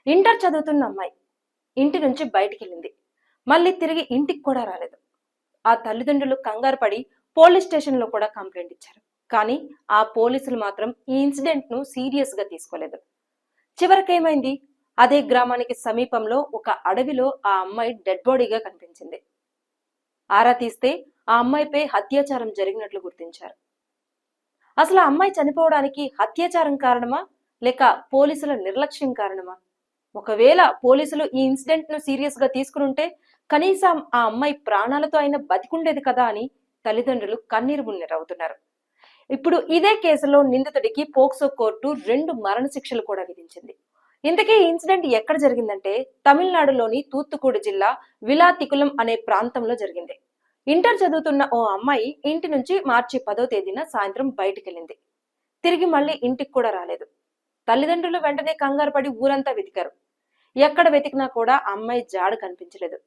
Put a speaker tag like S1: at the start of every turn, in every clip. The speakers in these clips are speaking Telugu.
S1: ఇంటర్ చదువుతున్న అమ్మాయి ఇంటి నుంచి బయటికెళ్ళింది. మళ్ళీ తిరిగి ఇంటికి కూడా రాలేదు. ఆ తల్లిదండ్రులు కంగారు పడి పోలీస్ స్టేషన్ లో కూడా కంప్లైంట్ ఇచ్చారు. కానీ ఆ పోలీసులు మాత్రం ఈ ఇన్సిడెంట్ ను సీరియస్ గా తీసుకోలేదు. చివరికేమైంది? అదే గ్రామానికి సమీపంలో ఒక అడవిలో ఆ అమ్మాయి డెడ్ బాడీగా కనిపించింది. ఆరా తీస్తే ఆ అమ్మాయిపై అత్యాచారం జరిగినట్లు గుర్తించారు. అసలు ఆ అమ్మాయి చనిపోవడానికి అత్యాచారం కారణమా, లేక పోలీసుల నిర్లక్ష్యం కారణమా? ఒకవేళ పోలీసులు ఈ ఇన్సిడెంట్ ను సీరియస్ గా తీసుకునుంటే కనీసం ఆ అమ్మాయి ప్రాణాలతో అయినా బతికుండేది కదా అని తల్లిదండ్రులు కన్నీరు మున్నీరవుతున్నారు. ఇప్పుడు ఇదే కేసులో నిందితుడికి పోక్సో కోర్టు 2 మరణ శిక్షలు కూడా విధించింది. ఇంతకీ ఈ ఇన్సిడెంట్ ఎక్కడ జరిగిందంటే తమిళనాడులోని తూత్తుకుడి జిల్లా విలాతికులం అనే ప్రాంతంలో జరిగింది. ఇంటర్ చదువుతున్న ఓ అమ్మాయి ఇంటి నుంచి మార్చి 10వ తేదీన సాయంత్రం బయటికెళ్ళింది. తిరిగి మళ్ళీ ఇంటికి కూడా రాలేదు. తల్లిదండ్రులు వెంటనే కంగారు పడి ఊరంతా వెతికారు. ఎక్కడ వెతికినా కూడా అమ్మాయి జాడ కనిపించలేదు.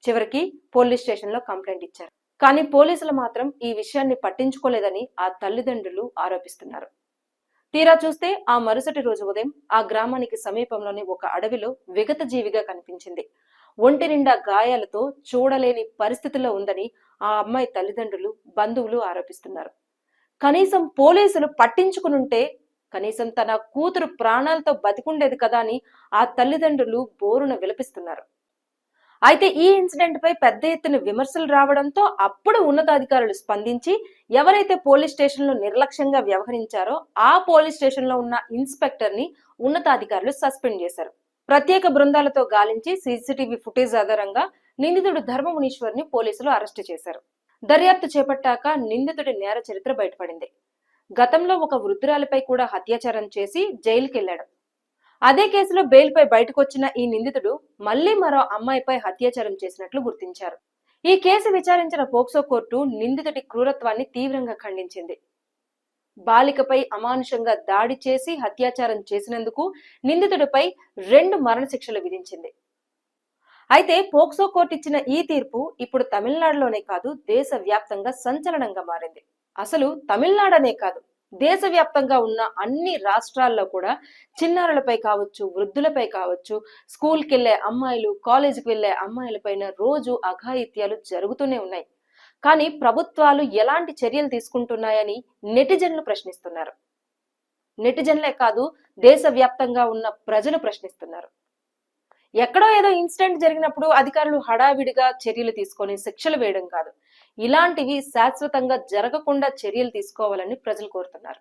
S1: చివరికి పోలీస్ స్టేషన్ లో కంప్లైంట్ ఇచ్చారు. కానీ పోలీసులు మాత్రం ఈ విషయాన్ని పట్టించుకోలేదని ఆ తల్లిదండ్రులు ఆరోపిస్తున్నారు. తీరా చూస్తే ఆ మరుసటి రోజు ఉదయం ఆ గ్రామానికి సమీపంలోని ఒక అడవిలో విగత జీవిగా కనిపించింది. ఒంటి నిండా గాయాలతో చూడలేని పరిస్థితిలో ఉందని ఆ అమ్మాయి తల్లిదండ్రులు, బంధువులు ఆరోపిస్తున్నారు. కనీసం పోలీసులు పట్టించుకునుంటే కనీసం తన కూతురు ప్రాణాలతో బతికుండేది కదా అని ఆ తల్లిదండ్రులు బోరున విలపిస్తున్నారు. అయితే ఈ ఇన్సిడెంట్ పై పెద్ద ఎత్తున విమర్శలు రావడంతో అప్పుడు ఉన్నతాధికారులు స్పందించి ఎవరైతే పోలీస్ స్టేషన్ లో నిర్లక్ష్యంగా వ్యవహరించారో ఆ పోలీస్ స్టేషన్ లో ఉన్న ఇన్స్పెక్టర్ ని ఉన్నతాధికారులు సస్పెండ్ చేశారు. ప్రత్యేక బృందాలతో గాలించి సీసీటీవీ ఫుటేజ్ ఆధారంగా నిందితుడు ధర్మమునీశ్వర్ ని పోలీసులు అరెస్టు చేశారు. దర్యాప్తు చేపట్టాక నిందితుడి నేర చరిత్ర బయటపడింది. గతంలో ఒక వృద్ధురాలిపై కూడా అత్యాచారం చేసి జైలుకెళ్లాడు. అదే కేసులో బెయిల్పై బయటకొచ్చిన ఈ నిందితుడు మళ్లీ మరో అమ్మాయిపై అత్యాచారం చేసినట్లు గుర్తించారు. ఈ కేసు విచారించిన పోక్సో కోర్టు నిందితుడి క్రూరత్వాన్ని తీవ్రంగా ఖండించింది. బాలికపై అమానుషంగా దాడి చేసి అత్యాచారం చేసినందుకు నిందితుడిపై 2 మరణశిక్షలు విధించింది. అయితే పోక్సో కోర్టు ఇచ్చిన ఈ తీర్పు ఇప్పుడు తమిళనాడులోనే కాదు దేశవ్యాప్తంగా సంచలనంగా మారింది. అసలు తమిళనాడనే కాదు దేశవ్యాప్తంగా ఉన్న అన్ని రాష్ట్రాల్లో కూడా చిన్నారులపై కావచ్చు, వృద్ధులపై కావచ్చు, స్కూల్కి వెళ్లే అమ్మాయిలు, కాలేజీకి వెళ్లే అమ్మాయిలపైన రోజు అఘాయిత్యాలు జరుగుతూనే ఉన్నాయి. కానీ ప్రభుత్వాలు ఎలాంటి చర్యలు తీసుకుంటున్నాయని నెటిజన్లు ప్రశ్నిస్తున్నారు. నెటిజన్లే కాదు దేశవ్యాప్తంగా ఉన్న ప్రజలు ప్రశ్నిస్తున్నారు. ఎక్కడో ఏదో ఇన్సిడెంట్ జరిగినప్పుడు అధికారులు హడావిడిగా చర్యలు తీసుకొని శిక్షలు వేయడం కాదు, ఇలాంటివి శాశ్వతంగా జరగకుండా చర్యలు తీసుకోవాలని ప్రజలు కోరుతున్నారు.